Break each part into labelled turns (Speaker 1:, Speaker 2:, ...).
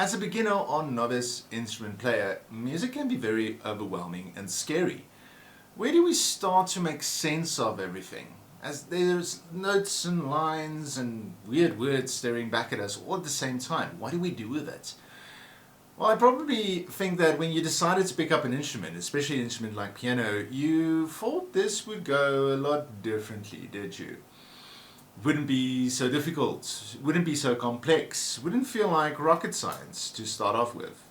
Speaker 1: As a beginner or novice instrument player, music can be very overwhelming and scary. Where do we start to make sense of everything? As there's notes and lines and weird words staring back at us all at the same time. What do we do with it? Well, I probably think that when you decided to pick up an instrument, especially an instrument like piano, you thought this would go a lot differently, did you? Wouldn't be so difficult, wouldn't be so complex, wouldn't feel like rocket science to start off with.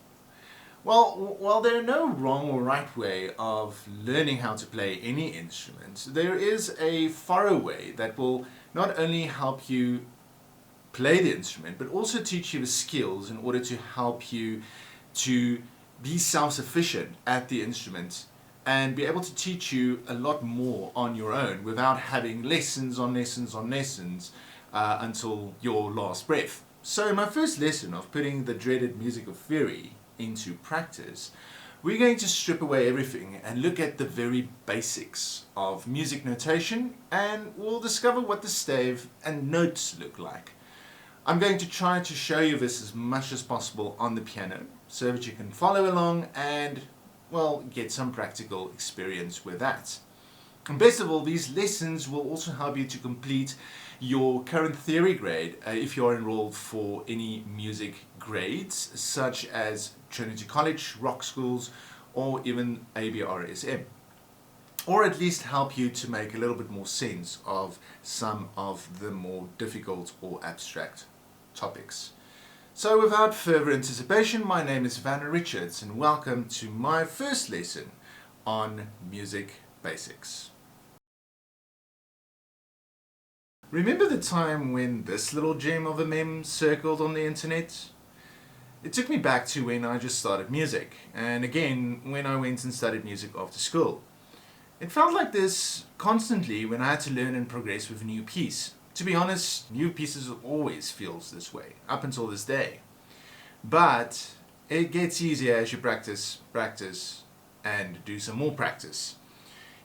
Speaker 1: Well, while there are no wrong or right way of learning how to play any instrument, there is a thorough way that will not only help you play the instrument, but also teach you the skills in order to help you to be self-sufficient at the instrument and be able to teach you a lot more on your own without having lessons on lessons on lessons until your last breath. So in my first lesson of putting the dreaded musical theory into practice, we're going to strip away everything and look at the very basics of music notation, and we'll discover what the stave and notes look like. I'm going to try to show you this as much as possible on the piano so that you can follow along and, well, get some practical experience with that. And best of all, these lessons will also help you to complete your current theory grade if you're enrolled for any music grades such as Trinity College, rock schools, or even ABRSM. Or at least help you to make a little bit more sense of some of the more difficult or abstract topics. So without further anticipation, my name is Vanna Richards and welcome to my first lesson on music basics. Remember the time when this little gem of a meme circled on the internet? It took me back to when I just started music, and again when I went and studied music after school. It felt like this constantly when I had to learn and progress with a new piece. To be honest, new pieces always feels this way, up until this day. But it gets easier as you practice, and do some more practice.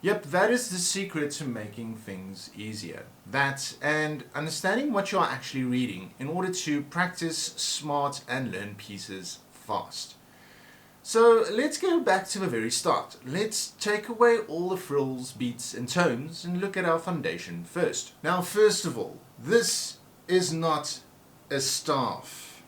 Speaker 1: Yep, that is the secret to making things easier. That and understanding what you are actually reading in order to practice smart and learn pieces fast. So let's go back to the very start. Let's take away all the frills, beats and tones and look at our foundation first. Now first of all, this is not a staff.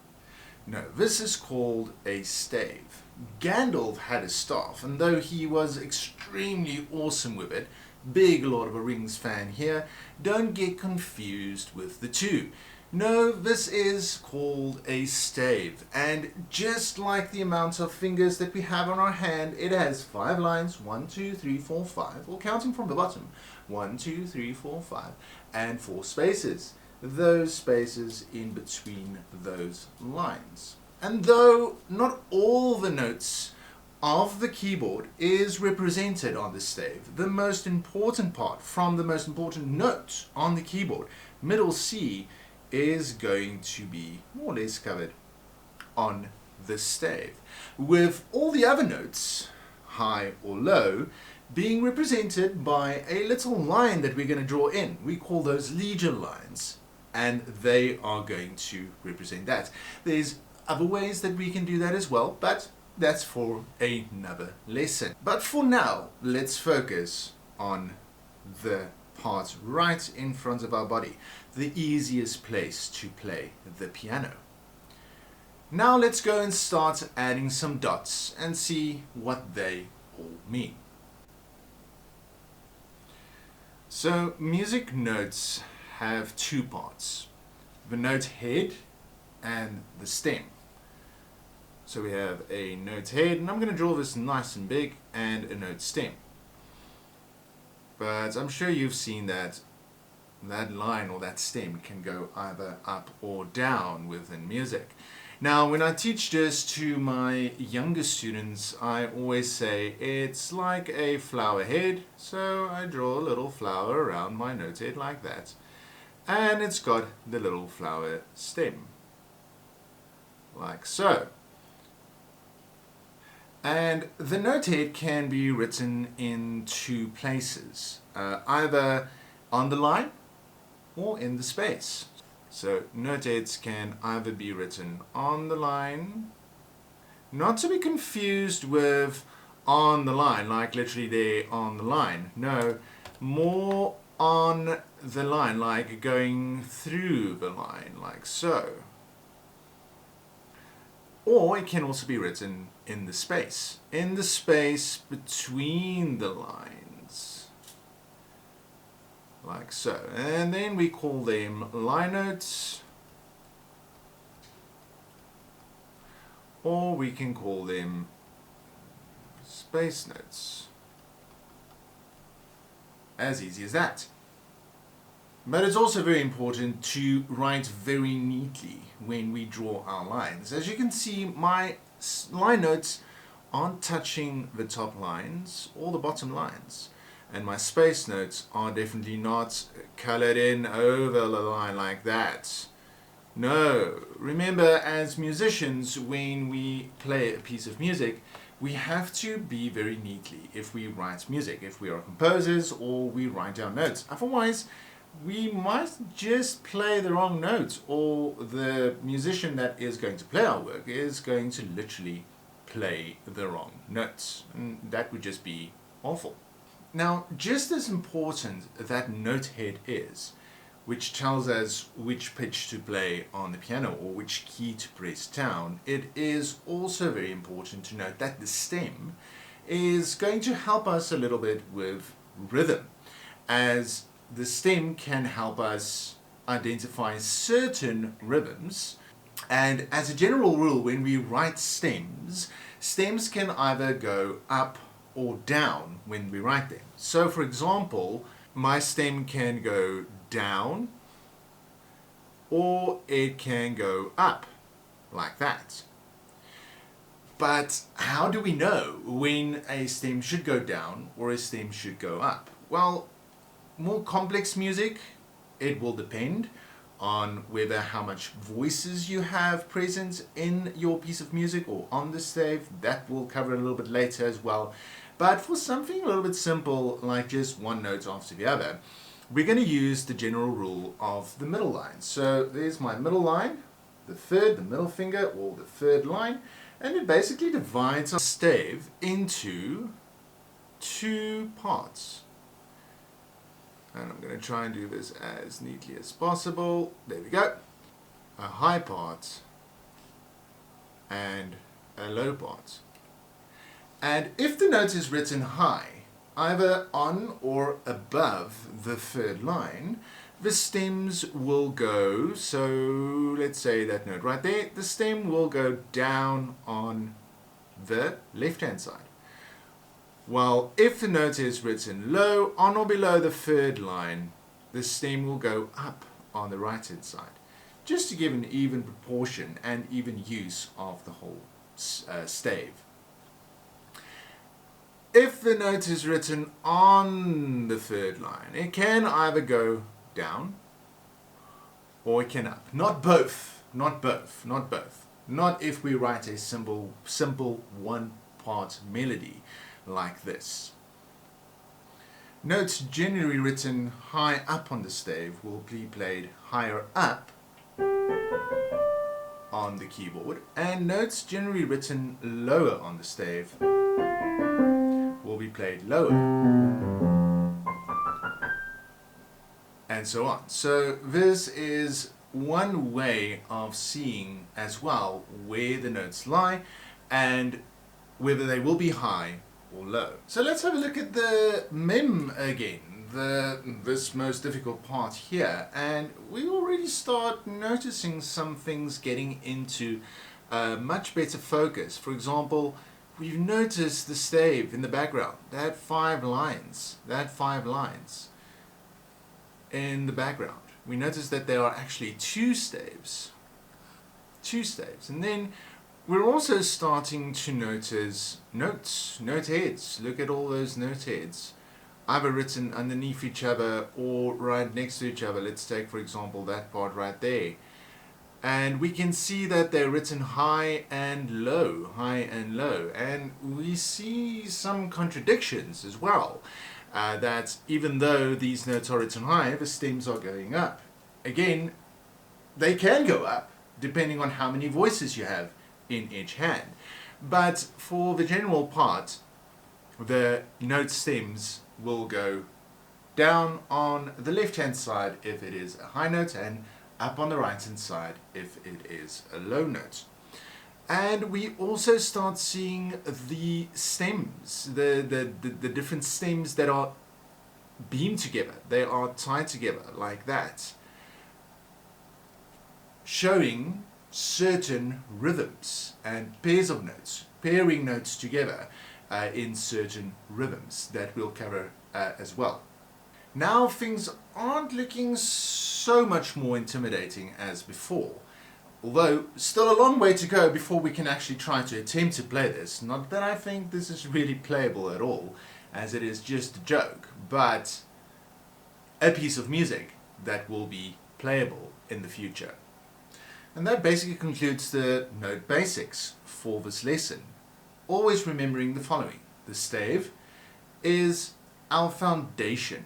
Speaker 1: No, this is called a stave. Gandalf had a staff, and though he was extremely awesome with it, big Lord of the Rings fan here, don't get confused with the two. No, this is called a stave, and just like the amount of fingers that we have on our hand, it has 5 lines, 1, 2, 3, 4, 5, or counting from the bottom, 1, 2, 3, 4, 5, and 4 spaces. Those spaces in between those lines. And though not all the notes of the keyboard is represented on the stave, the most important part from the most important note on the keyboard, middle C, is going to be more or less covered on the stave, with all the other notes, high or low, being represented by a little line that we're going to draw in. We call those legion lines, and they are going to represent that. There's other ways that we can do that as well, but that's for another lesson. But for now, let's focus on the part right in front of our body, the easiest place to play the piano. Now let's go and start adding some dots and see what they all mean. So music notes have two parts, the note head and the stem. So we have a note head, and I'm going to draw this nice and big, and a note stem. But I'm sure you've seen that line or that stem can go either up or down within music. Now when I teach this to my younger students, I always say it's like a flower head, so I draw a little flower around my note head like that, and it's got the little flower stem like so. And the note head can be written in two places, either on the line or in the space. So note heads can either be written on the line, not to be confused with on the line, like literally there on the line. No, more on the line, like going through the line, like so. Or it can also be written in the space between the lines, like so. And then we call them line notes, or we can call them space notes. As easy as that. But it's also very important to write very neatly when we draw our lines. As you can see, my line notes aren't touching the top lines or the bottom lines. And my space notes are definitely not colored in over the line like that. No, remember, as musicians, when we play a piece of music, we have to be very neatly if we write music, if we are composers or we write our notes. Otherwise, we might just play the wrong notes, or the musician that is going to play our work is going to literally play the wrong notes. And that would just be awful. Now, just as important that note head is, which tells us which pitch to play on the piano or which key to press down, it is also very important to note that the stem is going to help us a little bit with rhythm, as the stem can help us identify certain rhythms. And as a general rule, when we write stems can either go up or down when we write them. So for example, my stem can go down or it can go up, like that. But how do we know when a stem should go down or a stem should go up? Well, more complex music, it will depend on whether how much voices you have present in your piece of music or on the stave. That we'll cover a little bit later as well. But for something a little bit simple, like just one note after the other, we're going to use the general rule of the middle line. So there's my middle line, the middle finger, or the third line, and it basically divides our stave into two parts. And I'm going to try and do this as neatly as possible. There we go. A high part and a low part. And if the note is written high, either on or above the third line, the stems will go, so let's say that note right there, the stem will go down on the left-hand side. While if the note is written low, on or below the third line, the stem will go up on the right-hand side, just to give an even proportion and even use of the whole stave. If the note is written on the third line, it can either go down or it can up. Not both, not both, not both. Not if we write a simple one-part melody like this. Notes generally written high up on the stave will be played higher up on the keyboard, and notes generally written lower on the stave will be played lower, and so on. So this is one way of seeing as well where the notes lie and whether they will be high or low. So let's have a look at the mem again, this most difficult part here, and we already start noticing some things getting into much better focus. For example, we've noticed the stave in the background, that five lines in the background. We notice that there are actually two staves, and then we're also starting to notice note heads. Look at all those note heads, either written underneath each other or right next to each other. Let's take, for example, that part right there. And we can see that they're written high and low, and we see some contradictions as well, that even though these notes are written high, the stems are going up. Again, they can go up depending on how many voices you have in each hand. But for the general part, the note stems will go down on the left hand side if it is a high note, and up on the right hand side if it is a low note. And we also start seeing the stems, the different stems that are beamed together. They are tied together like that, showing certain rhythms and pairs of notes, pairing notes together in certain rhythms that we'll cover as well. Now things aren't looking so much more intimidating as before. Although, still a long way to go before we can actually try to attempt to play this. Not that I think this is really playable at all, as it is just a joke, but a piece of music that will be playable in the future. And that basically concludes the note basics for this lesson. Always remembering the following. The stave is our foundation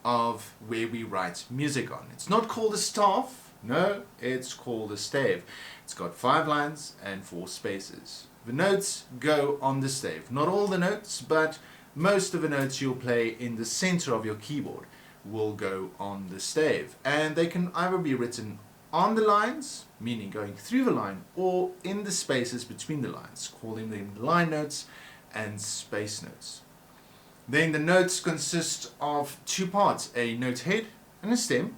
Speaker 1: of where we write music on. It's not called a staff. No, it's called a stave. It's got 5 lines and 4 spaces. The notes go on the stave. Not all the notes, but most of the notes you'll play in the center of your keyboard will go on the stave. And they can either be written on the lines, meaning going through the line, or in the spaces between the lines, calling them line notes and space notes. Then the notes consist of 2 parts, a note head and a stem.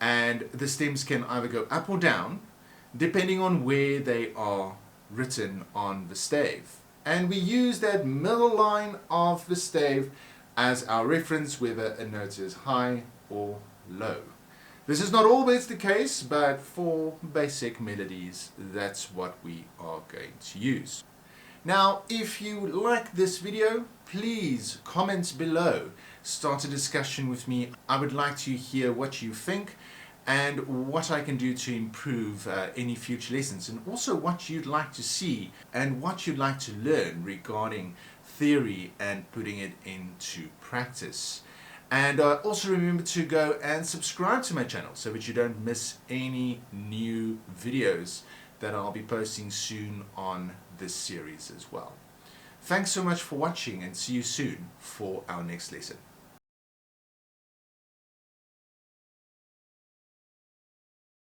Speaker 1: And the stems can either go up or down depending on where they are written on the stave. And we use that middle line of the stave as our reference whether a note is high or low. This is not always the case, but for basic melodies, that's what we are going to use. Now, if you like this video, please comment below. Start a discussion with me. I would like to hear what you think and what I can do to improve any future lessons, and also what you'd like to see and what you'd like to learn regarding theory and putting it into practice. And also remember to go and subscribe to my channel so that you don't miss any new videos that I'll be posting soon on this series as well. Thanks so much for watching, and see you soon for our next lesson.